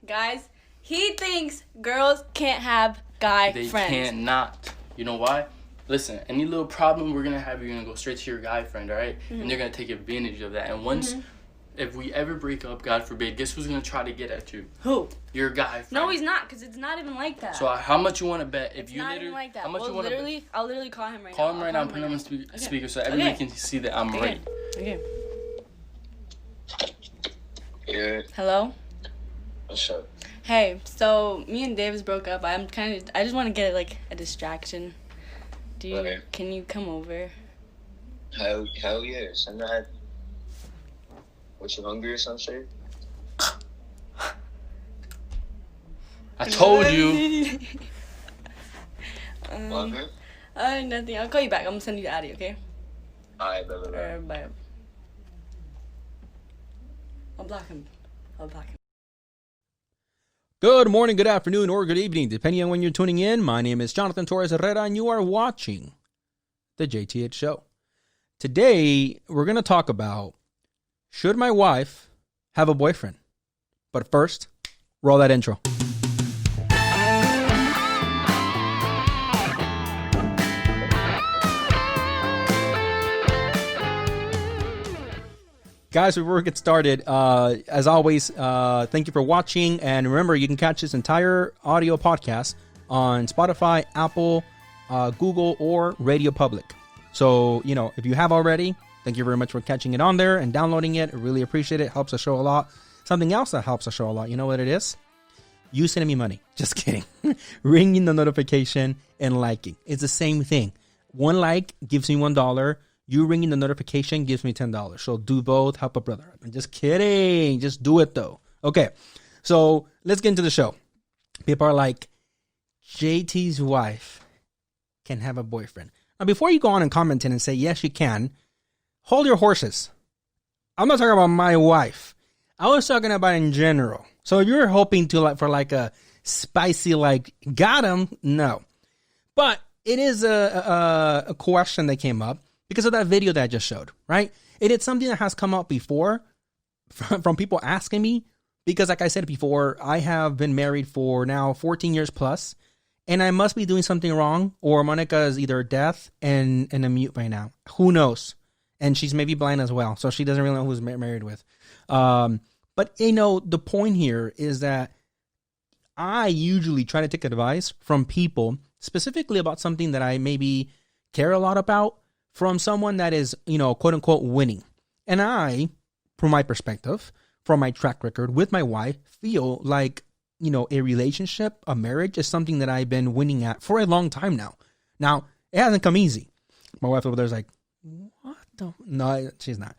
Guys, he thinks girls can't have guy They friends. can't not. You know why? Listen, any little problem we're going to have, you're going to go straight to your guy friend, all right? And they're going to take advantage of that. And once, if we ever break up, God forbid, guess who's going to try to get at you? Who? Your guy friend. No, he's not, because it's not even like that. So how much you want to bet? If it's you not literally, even like that. how much Well, you want to bet? I'll literally call him right now. Call him right now and put him on speaker so everybody can see that I'm right. Okay. Yeah. Hello? What's up? Hey, so me and Davis broke up. I just want to get like a distraction. Okay. Can you come over? Hell yes. I'm not. What, you hungry or some shit? I told you. What, man? Nothing. I'll call you back. I'm gonna send you the Addy, okay? Alright, bye. Bye. I'll block him. Good morning, good afternoon, or good evening, depending on when you're tuning in. My name is Jonathan Torres Herrera, and you are watching the JTH Show. Today, we're going to talk about, should my wife have a boyfriend? But first, roll that intro. Guys, before we get started, as always, thank you for watching. And remember, you can catch this entire audio podcast on Spotify, Apple, Google, or Radio Public. So, if you have already, thank you very much for catching it on there and downloading it. I really appreciate it. Helps the show a lot. Something else that helps the show a lot, you know what it is? You sending me money. Just kidding. Ringing the notification and liking. It's the same thing. One like gives me $1. You ringing the notification gives me $10. So do both. Help a brother. I'm just kidding. Just do it, though. Okay. So let's get into the show. People are like, JT's wife can have a boyfriend. Now, before you go on and comment and say, yes, you can, hold your horses. I'm not talking about my wife. I was talking about in general. So if you're hoping to for a spicy, got him, no. But it is a question that came up because of that video that I just showed, right? It is something that has come up before from people asking me because, like I said before, I have been married for now 14 years plus, and I must be doing something wrong, or Monica is either deaf and a mute by now. Who knows? And she's maybe blind as well, so she doesn't really know who's married with. But, the point here is that I usually try to take advice from people, specifically about something that I maybe care a lot about, from someone that is, quote unquote, winning. And I, from my perspective, from my track record with my wife, feel like, a relationship, a marriage is something that I've been winning at for a long time now. Now, it hasn't come easy. My wife over there is like, what the? No, she's not.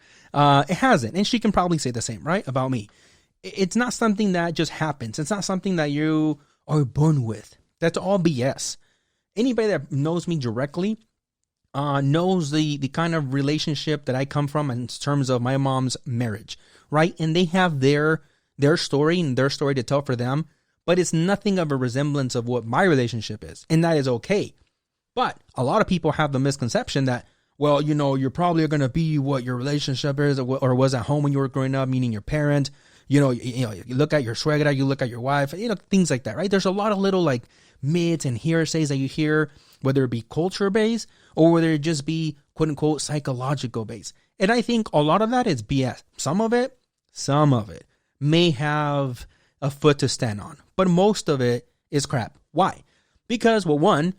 It hasn't. And she can probably say the same, right? About me. It's not something that just happens. It's not something that you are born with. That's all BS. Anybody that knows me directly knows the kind of relationship that I come from in terms of my mom's marriage, right? And they have their story and their story to tell for them, but it's nothing of a resemblance of what my relationship is. And that is okay. But a lot of people have the misconception that, well, you're probably going to be what your relationship is or was at home when you were growing up, meaning your parent. You look at your suegra, you look at your wife, things like that, right? There's a lot of little myths and hearsays that you hear, whether it be culture based or whether it just be quote unquote psychological based. And I think a lot of that is BS. Some of it may have a foot to stand on, but most of it is crap. Why? Because, well, one,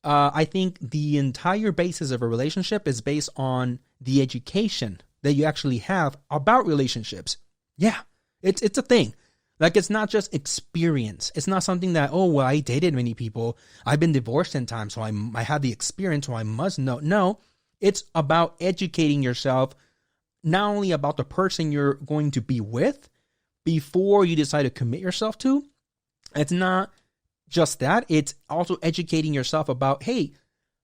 I think the entire basis of a relationship is based on the education that you actually have about relationships. Yeah, it's a thing. It's not just experience. It's not something that, oh, well, I dated many people. I've been divorced 10 times, so I have the experience, so I must know. No, it's about educating yourself, not only about the person you're going to be with before you decide to commit yourself to. It's not just that. It's also educating yourself about, hey,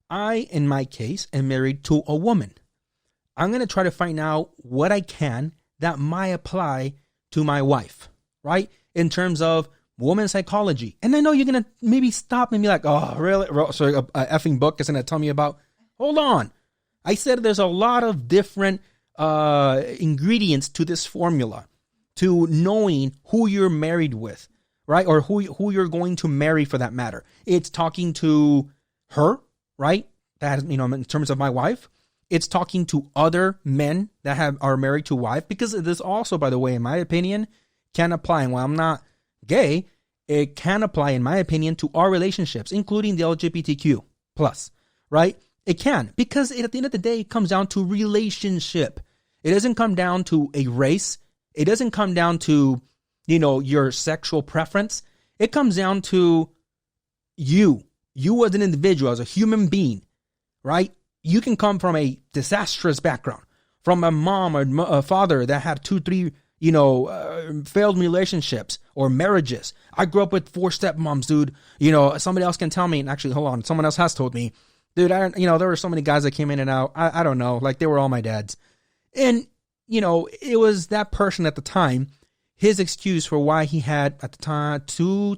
I, in my case, am married to a woman. I'm going to try to find out what I can that might apply to my wife, right? In terms of woman psychology. And I know you're going to maybe stop and be like, oh, really? So a effing book is going to tell me about, hold on. I said there's a lot of different ingredients to this formula, to knowing who you're married with. right? Or who you're going to marry for that matter. It's talking to her, right? That, in terms of my wife. It's talking to other men that are married to wife, because this also, by the way, in my opinion, can apply. And while I'm not gay, it can apply, in my opinion, to our relationships, including the LGBTQ plus, right? It can, because at the end of the day, it comes down to relationship. It doesn't come down to a race. It doesn't come down to, your sexual preference. It comes down to you as an individual, as a human being, right? You can come from a disastrous background, from a mom or a father that had 2, 3, failed relationships or marriages. I grew up with 4 stepmoms, dude. Somebody else can tell me, and actually, hold on, someone else has told me, dude, there were so many guys that came in and out. I don't know, like they were all my dads. And, it was that person at the time, his excuse for why he had at the time 2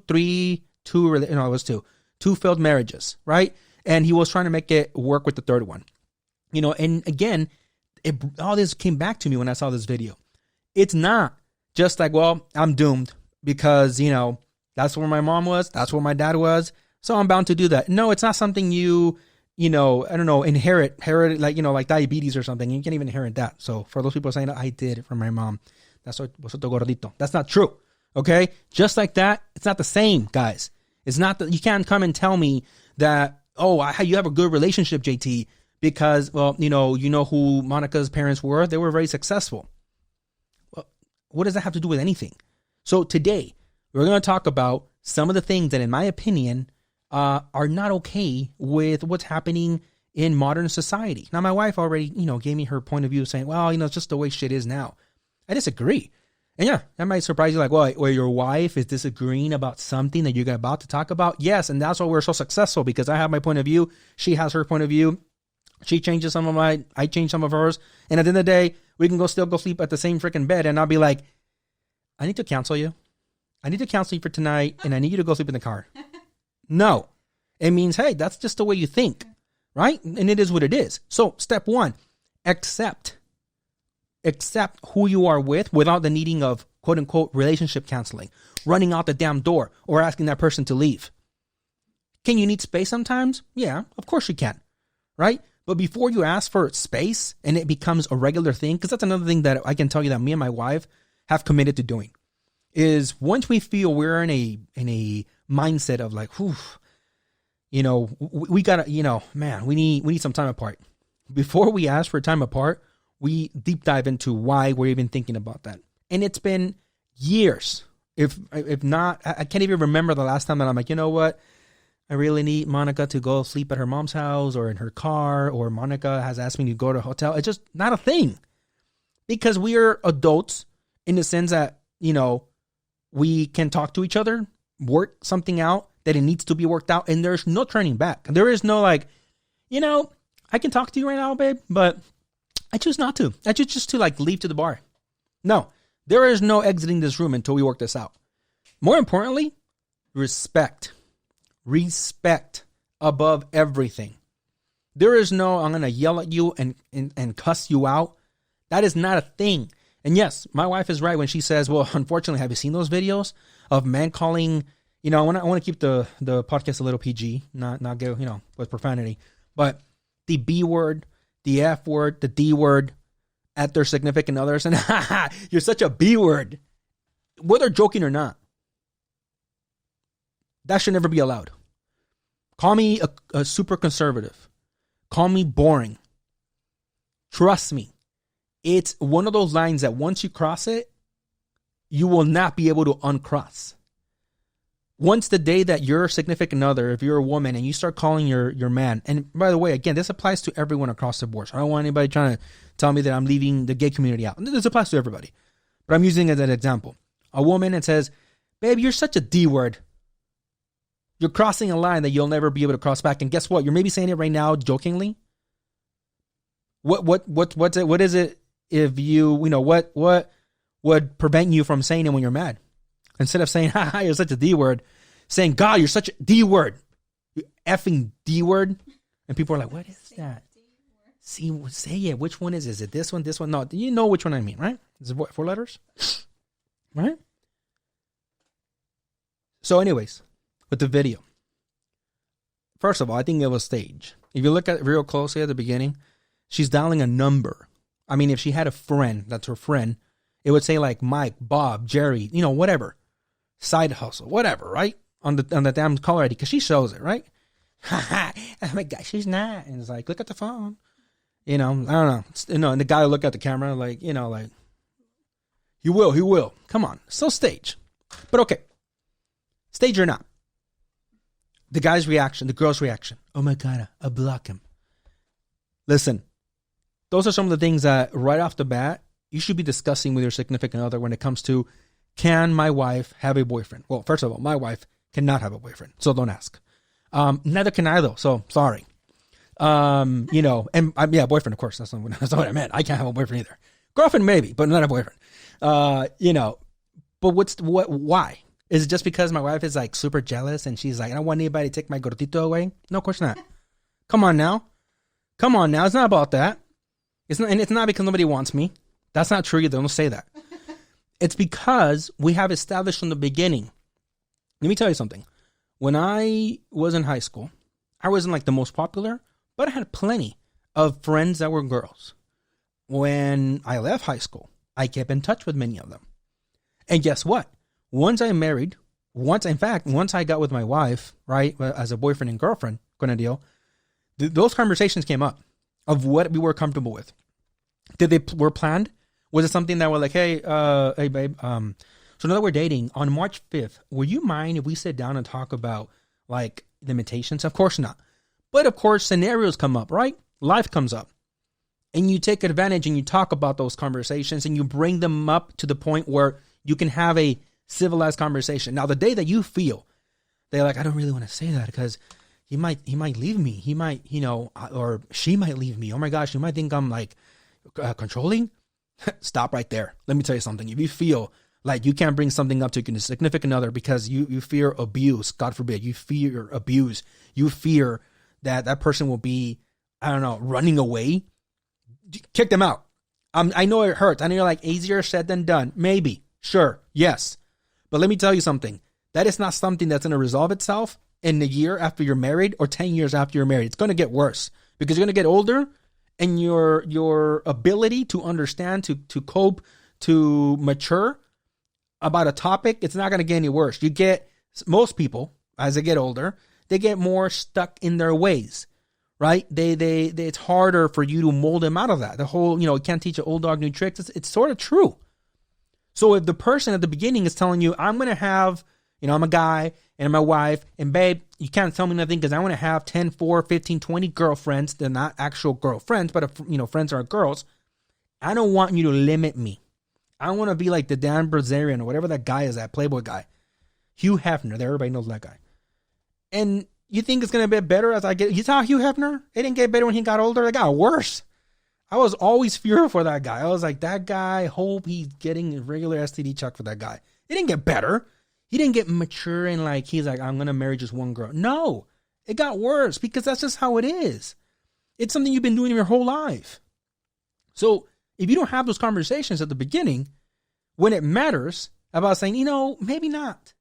failed marriages, right? And he was trying to make it work with the third one. And again, all this came back to me when I saw this video. It's not just like, well, I'm doomed because, that's where my mom was. That's where my dad was. So I'm bound to do that. No, it's not something you I don't know, inherit like diabetes or something. You can't even inherit that. So for those people saying, I did it from my mom. That's gordito. That's not true. Okay. Just like that. It's not the same, guys. It's not that you can't come and tell me that, you have a good relationship, JT, because, well, you know who Monica's parents were. They were very successful. Well, what does that have to do with anything? So today, we're going to talk about some of the things that, in my opinion, are not okay with what's happening in modern society. Now, my wife already, gave me her point of view saying, well, it's just the way shit is now. I disagree. And yeah, that might surprise you, like, well, your wife is disagreeing about something that you're about to talk about. Yes, and that's why we're so successful, because I have my point of view. She has her point of view. She changes some of mine. I change some of hers. And at the end of the day, we can still go sleep at the same freaking bed. And I'll be like, I need to cancel you. I need to cancel you for tonight, and I need you to go sleep in the car. No. It means, hey, that's just the way you think, right? And it is what it is. So step 1, accept who you are with without the needing of quote unquote relationship counseling, running out the damn door or asking that person to leave. Can you need space sometimes? Yeah, of course you can, right? But before you ask for space and it becomes a regular thing, because that's another thing that I can tell you that me and my wife have committed to doing, is once we feel we're in a mindset of like, whew, we gotta, man, we need some time apart. Before we ask for time apart, we deep dive into why we're even thinking about that. And it's been years. If not, I can't even remember the last time that I'm like, you know what? I really need Monica to go sleep at her mom's house or in her car, or Monica has asked me to go to a hotel. It's just not a thing, because we are adults in the sense that, we can talk to each other, work something out that it needs to be worked out. And there's no turning back. There is no like, I can talk to you right now, babe, but I choose not to. I choose just to like leave to the bar. No, there is no exiting this room until we work this out. More importantly, respect. Respect above everything. There is no, I'm going to yell at you and cuss you out. That is not a thing. And yes, my wife is right when she says, well, unfortunately, have you seen those videos of men calling, I want to keep the podcast a little PG, not go, with profanity, but the B word, the F word, the D word at their significant others. And you're such a B word, whether joking or not. That should never be allowed. Call me a super conservative. Call me boring. Trust me. It's one of those lines that once you cross it, you will not be able to uncross. Once the day that your significant other, if you're a woman and you start calling your man, and by the way, again, this applies to everyone across the board. So I don't want anybody trying to tell me that I'm leaving the gay community out. This applies to everybody. But I'm using it as an example. A woman that says, babe, you're such a D word. You're crossing a line that you'll never be able to cross back. And guess what? You're maybe saying it right now jokingly. What is it if what would prevent you from saying it when you're mad? Instead of saying, haha, you're such a D word, saying, God, you're such a D word. You effing D word. And people are like, what is that? See, say it. Which one is it? Is it this one? This one? No, you know which one I mean, right? Is it 4 letters? Right? So anyways, with the video. First of all, I think it was staged. If you look at it real closely at the beginning, she's dialing a number. I mean, if she had a friend, that's her friend, it would say like Mike, Bob, Jerry, whatever. Side hustle, whatever, right? On the damn caller ID, because she shows it, right? Oh my God, she's not. And it's like, look at the phone. I don't know. And the guy will look at the camera like, like, he will. Come on. Still stage. But okay. Stage or not. The guy's reaction, the girl's reaction. Oh my God, I block him. Listen, those are some of the things that right off the bat, you should be discussing with your significant other when it comes to, can my wife have a boyfriend? Well, first of all, my wife cannot have a boyfriend, so don't ask. Neither can I though, so sorry. And boyfriend, of course, that's not what I meant. I can't have a boyfriend either. Girlfriend maybe, but not a boyfriend. But why? Is it just because my wife is like super jealous and she's like, I don't want anybody to take my gordito away? No, of course not. Come on now. It's not about that. It's not because nobody wants me. That's not true either. Don't say that. It's because we have established from the beginning. Let me tell you something. When I was in high school, I wasn't like the most popular, but I had plenty of friends that were girls. When I left high school, I kept in touch with many of them. And guess what? Once I married, once I got with my wife, right, as a boyfriend and girlfriend kind of deal, those conversations came up of what we were comfortable with. Were planned? Was it something that were like, hey babe, so now that we're dating, on March 5th, would you mind if we sit down and talk about like limitations? Of course not. But of course, scenarios come up, right? Life comes up. And you take advantage and you talk about those conversations and you bring them up to the point where you can have a civilized conversation. Now, the day that you feel they're like, I don't really want to say that because he might leave me. He might, or she might leave me. Oh my gosh, you might think I'm like controlling. Stop right there. Let me tell you something. If you feel like you can't bring something up to your significant other because you fear abuse, God forbid, you fear abuse, you fear that person will be, I don't know, running away, kick them out. I know it hurts. I know you're like, easier said than done. Maybe. Sure. Yes. But let me tell you something. That is not something that's going to resolve itself in the year after you're married or 10 years after you're married. It's going to get worse because you're going to get older and your ability to understand, to cope, to mature about a topic, it's not going to get any worse. Most people, as they get older, they get more stuck in their ways, right? It's harder for you to mold them out of that. The whole, you can't teach an old dog new tricks. It's sort of true. So if the person at the beginning is telling you, I'm going to have, I'm a guy and my wife, and babe, you can't tell me nothing because I want to have 10, 4, 15, 20 girlfriends. They're not actual girlfriends, but, friends are girls. I don't want you to limit me. I want to be like the Dan Bilzerian or whatever that guy is, that Playboy guy. Hugh Hefner. Everybody knows that guy. And you think it's going to get better as I get... You saw Hugh Hefner? It didn't get better when he got older. It got worse. I was always fearful for that guy. I was like, that guy, hope he's getting a regular STD check for that guy. It didn't get better. He didn't get mature and like, he's like, I'm going to marry just one girl. No, it got worse because that's just how it is. It's something you've been doing your whole life. So if you don't have those conversations at the beginning, when it matters about saying, maybe not,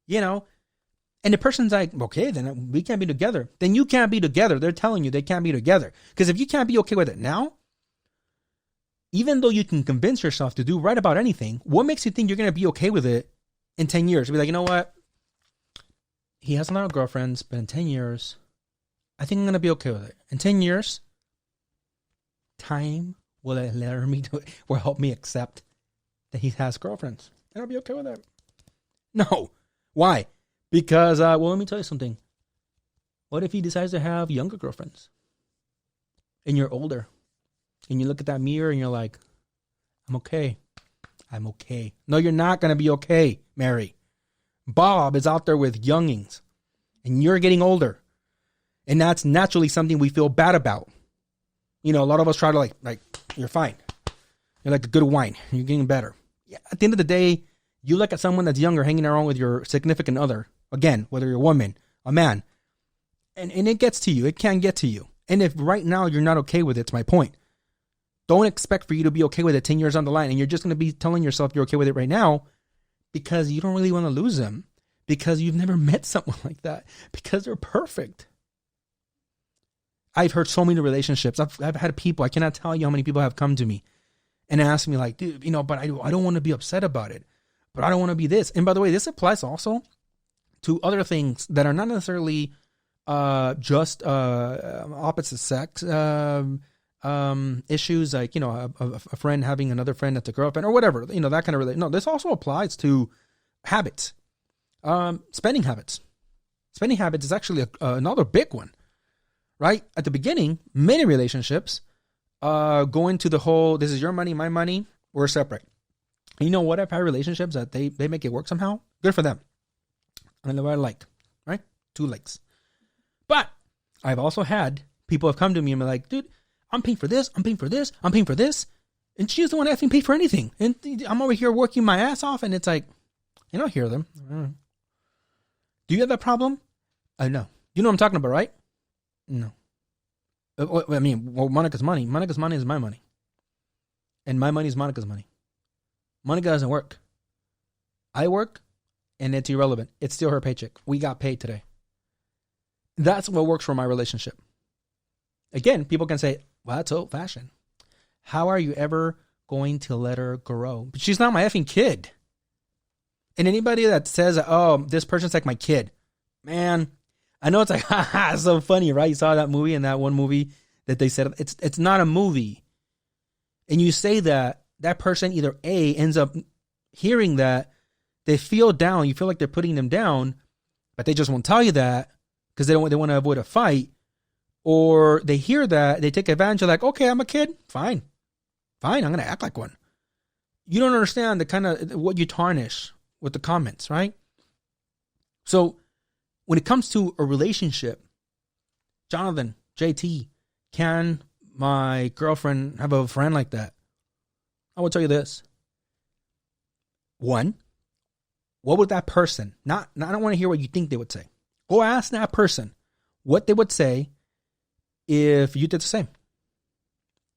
and the person's like, okay, then we can't be together. Then you can't be together. They're telling you they can't be together. Because if you can't be okay with it now, even though you can convince yourself to do right about anything, what makes you think you're going to be okay with it in 10 years? Be like, you know what? He has a lot of girlfriends, but in 10 years, I think I'm going to be okay with it. In 10 years, time will help me accept that he has girlfriends. And I'll be okay with that. No. Why? Because, let me tell you something. What if he decides to have younger girlfriends? And you're older. And you look at that mirror and you're like, I'm okay. No, you're not going to be okay, Mary. Bob is out there with youngings. And you're getting older. And that's naturally something we feel bad about. A lot of us try to like, you're fine. You're like a good wine. You're getting better. Yeah, at the end of the day, you look at someone that's younger hanging around with your significant other. Again, whether you're a woman, a man. And it gets to you. It can get to you. And if right now you're not okay with it, it's my point. Don't expect for you to be okay with it 10 years down the line. And you're just going to be telling yourself you're okay with it right now because you don't really want to lose them. because you've never met someone like that, because they're perfect. I've heard so many relationships. I've had people, I cannot tell you how many people have come to me and asked me like, dude, but I don't want to be upset about it, but I don't want to be this. And by the way, this applies also to other things that are not necessarily just opposite sex issues, like, a friend having another friend that's a girlfriend or whatever, that kind of relation. No, this also applies to habits, spending habits. Spending habits is actually another big one, right? At the beginning, many relationships go into the whole, this is your money, my money, we're separate. And you know what? I've had relationships that they make it work somehow. Good for them. And what I like, right? 2 legs. But I've also had people have come to me and be like, dude, I'm paying for this, I'm paying for this, I'm paying for this. And she's the one asking pay for anything. And I'm over here working my ass off. And it's like, I hear them. Do you have that problem? No. You know what I'm talking about, right? No. I mean, Monica's money. Monica's money is my money. And my money is Monica's money. Monica doesn't work. I work, and it's irrelevant. It's still her paycheck. We got paid today. That's what works for my relationship. Again, people can say, well, that's old fashioned. How are you ever going to let her grow? But she's not my effing kid. And anybody that says, oh, this person's like my kid, man, I know it's like, haha, it's so funny, right? You saw that movie and that one movie that they said, it's not a movie. And you say that person either A, ends up hearing that, they feel down, you feel like they're putting them down, but they just won't tell you that because they want to avoid a fight. Or they hear that, they take advantage of like, okay, I'm a kid, fine, I'm going to act like one. You don't understand the kind of what you tarnish with the comments, right? So when it comes to a relationship, Jonathan, JT, can my girlfriend have a friend like that? I will tell you this. One, what would that person, I don't want to hear what you think they would say. Go ask that person what they would say if you did the same.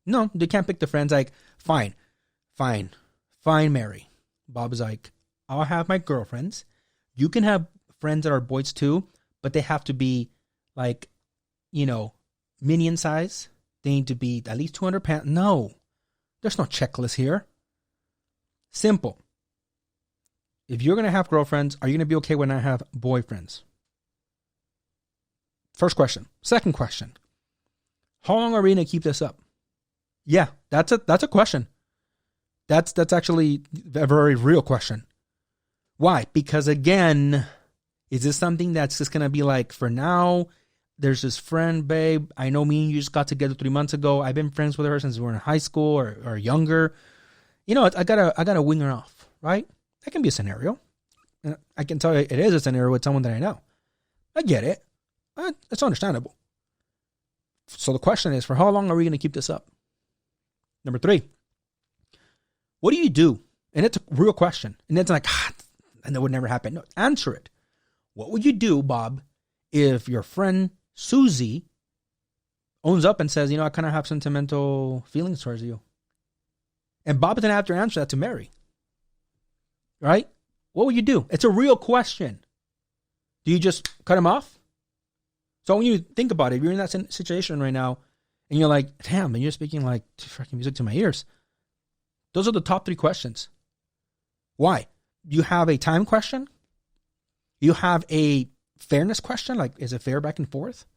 No, they can't pick the friends like, fine, Mary. Bob's like, I'll have my girlfriends. You can have friends that are boys too, but they have to be like, minion size. They need to be at least 200 pounds. No, there's no checklist here. Simple. If you're going to have girlfriends, are you going to be okay when I have boyfriends? First question. Second question. How long are we going to keep this up? Yeah, that's a question. That's actually a very real question. Why? Because again, is this something that's just going to be like, for now, there's this friend, babe, I know me and you just got together 3 months ago. I've been friends with her since we were in high school or younger. I gotta wing her off, right? That can be a scenario. I can tell you it is a scenario with someone that I know. I get it. It's understandable. So the question is, for how long are we going to keep this up? Number 3, what do you do? And it's a real question. And it's like, and that would never happen. No, answer it. What would you do, Bob, if your friend Susie owns up and says, I kind of have sentimental feelings towards you? And Bob doesn't have to answer that to Mary. Right? What would you do? It's a real question. Do you just cut him off? So when you think about it, you're in that situation right now, and you're like, damn, and you're speaking like freaking music to my ears. Those are the top 3 questions. Why? You have a time question. You have a fairness question, like, is it fair back and forth?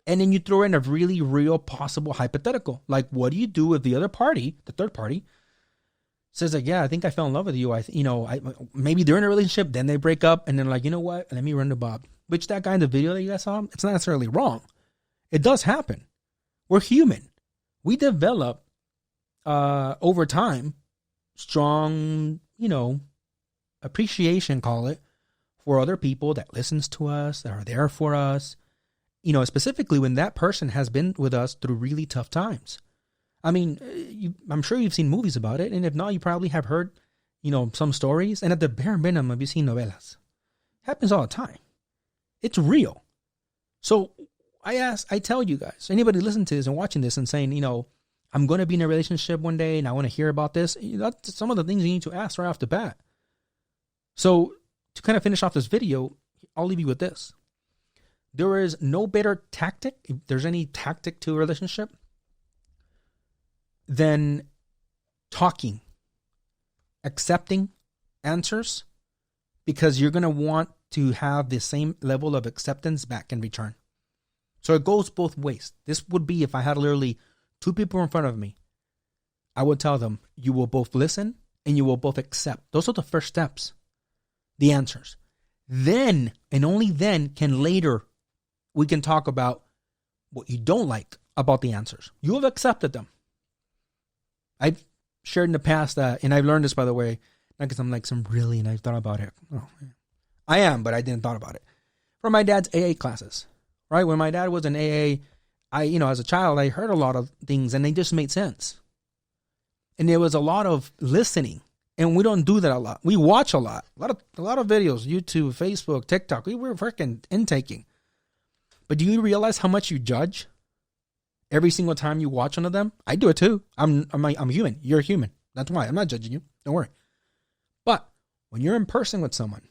And then you throw in a really real possible hypothetical. Like, what do you do if the other party, the third party, says like, yeah, I think I fell in love with you. Maybe they're in a relationship, then they break up, and then like, you know what? Let me run to Bob. Which that guy in the video that you guys saw, it's not necessarily wrong. It does happen. We're human. We develop over time strong, appreciation, call it, for other people that listens to us, that are there for us. Specifically when that person has been with us through really tough times. I mean, I'm sure you've seen movies about it, and if not, you probably have heard, some stories. And at the bare minimum, have you seen novelas? Happens all the time. It's real. So I tell you guys, anybody listening to this and watching this and saying, I'm going to be in a relationship one day and I want to hear about this. That's some of the things you need to ask right off the bat. So to kind of finish off this video, I'll leave you with this. There is no better tactic, if there's any tactic to a relationship, than talking, accepting answers, because you're going to want to have the same level of acceptance back in return. So it goes both ways. This would be if I had literally two people in front of me. I would tell them, you will both listen and you will both accept. Those are the first steps, the answers. Then, and only then, can later we can talk about what you don't like about the answers. You have accepted them. I've shared in the past that, and I've learned this, by the way, not because I'm like some really, and I've thought about it. Oh, man. I am, but I didn't thought about it. From my dad's AA classes, right? When my dad was in AA, as a child, I heard a lot of things and they just made sense. And there was a lot of listening, and we don't do that a lot. We watch a lot of videos, YouTube, Facebook, TikTok. We were freaking intaking. But do you realize how much you judge every single time you watch one of them? I do it too. I'm human. You're human. That's why I'm not judging you. Don't worry. But when you're in person with someone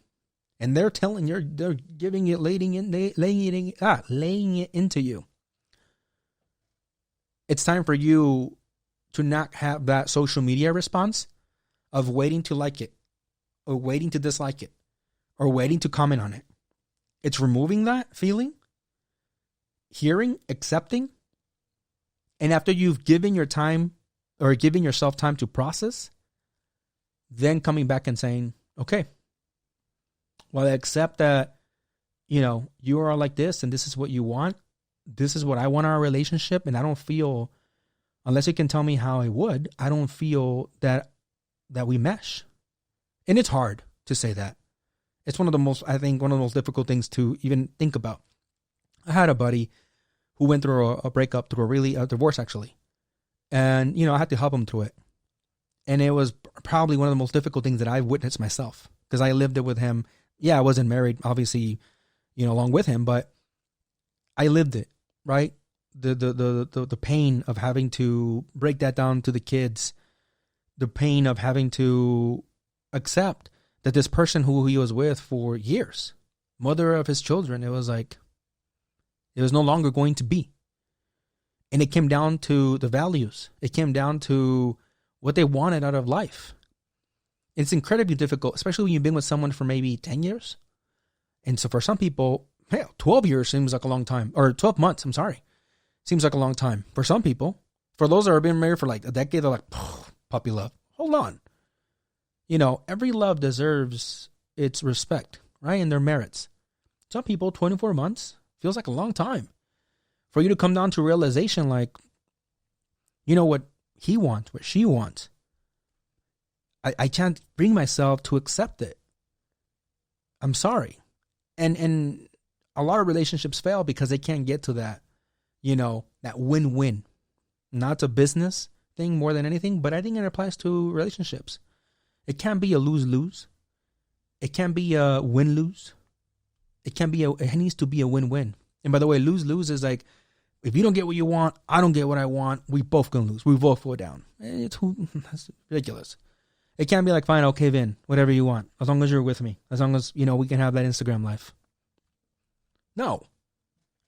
and they're giving it, laying it into you, it's time for you to not have that social media response of waiting to like it or waiting to dislike it or waiting to comment on it. It's removing that feeling, hearing, accepting, and after you've given your time or giving yourself time to process, then coming back and saying, okay, well, I accept that, you are like this and this is what you want. This is what I want in our relationship. And I don't feel, unless you can tell me how I would, I don't feel that we mesh. And it's hard to say that. It's one of the most difficult things to even think about. I had a buddy who went through a breakup, through a divorce actually. And, I had to help him through it. And it was probably one of the most difficult things that I've witnessed myself, because I lived it with him. Yeah, I wasn't married, obviously, along with him, but I lived it, right? The pain of having to break that down to the kids, the pain of having to accept that this person who he was with for years, mother of his children, it was no longer going to be. And it came down to the values. It came down to what they wanted out of life. It's incredibly difficult, especially when you've been with someone for maybe 10 years. And so for some people, 12 years seems like a long time, or 12 months, seems like a long time. For some people, for those that have been married for like a decade, they're like, puppy love. Hold on. Every love deserves its respect, right? And their merits. Some people, 24 months feels like a long time. For you to come down to realization, like, what he wants, what she wants. I can't bring myself to accept it. I'm sorry. And a lot of relationships fail because they can't get to that, that win-win. Not a business thing more than anything, but I think it applies to relationships. It can't be a lose-lose. It can't be a win-lose. It needs to be a win-win. And by the way, lose-lose is like, if you don't get what you want, I don't get what I want, we both gonna lose. We both go down. That's ridiculous. It can't be like, fine, okay, Vin, whatever you want, as long as you're with me, as long as, we can have that Instagram life. No,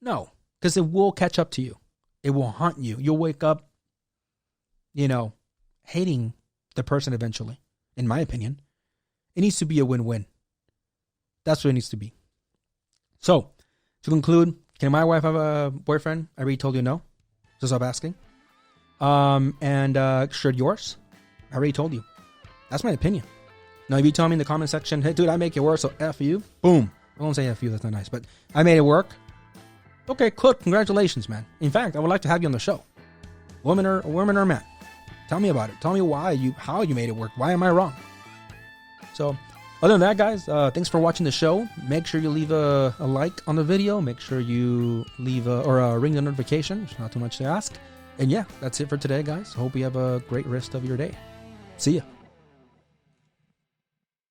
because it will catch up to you. It will haunt you. You'll wake up, hating the person eventually, in my opinion. It needs to be a win-win. That's what it needs to be. So, to conclude, can my wife have a boyfriend? I already told you no. Just stop asking. And should yours? I already told you. That's my opinion. Now, if you tell me in the comment section, hey, dude, I make it work, so F you. Boom. I won't say F you, that's not nice, but I made it work. Okay, cool. Congratulations, man. In fact, I would like to have you on the show. Woman or man. Tell me about it. Tell me how you made it work. Why am I wrong? So, other than that, guys, thanks for watching the show. Make sure you leave a like on the video. Make sure you leave ring the notification. It's not too much to ask. And yeah, that's it for today, guys. Hope you have a great rest of your day. See ya.